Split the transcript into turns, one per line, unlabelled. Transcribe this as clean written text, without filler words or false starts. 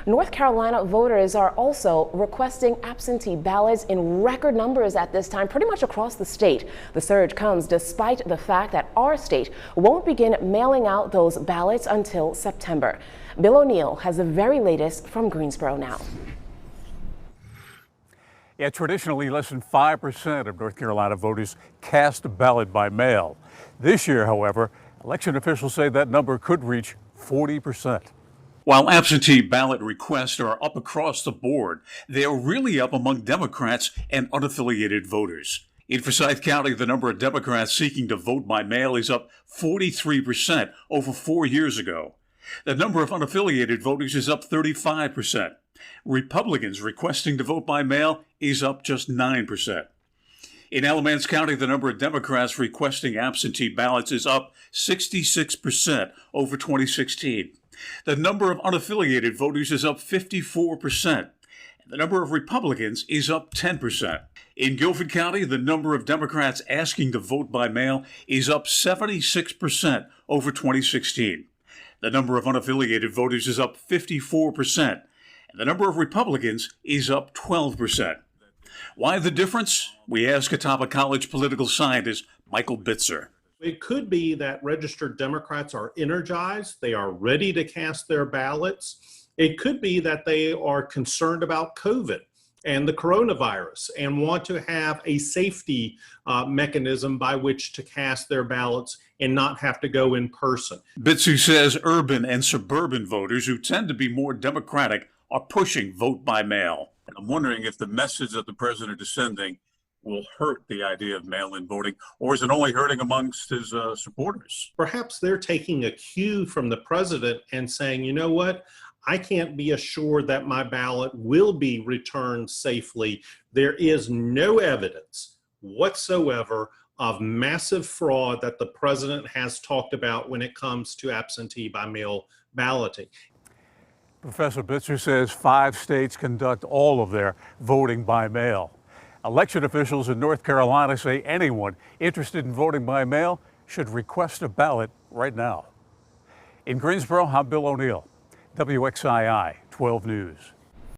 North Carolina voters are also requesting absentee ballots in record numbers at this time, pretty much across the state. The surge comes despite the fact that our state won't begin mailing out those ballots until September. Bill O'Neill has the very latest from Greensboro now.
Yeah, traditionally, less than 5% of North Carolina voters cast a ballot by mail. This year, however, election officials say that number could reach 40%. While absentee ballot requests are up across the board, they are really up among Democrats and unaffiliated voters. In Forsyth County, the number of Democrats seeking to vote by mail is up 43% over 4 years ago. The number of unaffiliated voters is up 35%. Republicans requesting to vote by mail is up just 9%. In Alamance County, the number of Democrats requesting absentee ballots is up 66% over 2016. The number of unaffiliated voters is up 54%. And the number of Republicans is up 10%. In Guilford County, the number of Democrats asking to vote by mail is up 76% over 2016. The number of unaffiliated voters is up 54%. And the number of Republicans is up 12%. Why the difference? We ask Catawba College political scientist Michael Bitzer.
It could be that registered Democrats are energized. They are ready to cast their ballots. It could be that they are concerned about COVID and the coronavirus and want to have a safety mechanism by which to cast their ballots and not have to go in person.
Bitzer says urban and suburban voters who tend to be more Democratic are pushing vote by mail. I'm wondering if the message that the president is sending will hurt the idea of mail-in voting, or is it only hurting amongst his supporters?
Perhaps they're taking a cue from the president and saying, you know what, I can't be assured that my ballot will be returned safely. There is no evidence whatsoever of massive fraud that the president has talked about when it comes to absentee by mail balloting.
Professor Bitzer says 5 states conduct all of their voting by mail. Election officials in North Carolina say anyone interested in voting by mail should request a ballot right now. In Greensboro, I'm Bill O'Neill, WXII 12 News.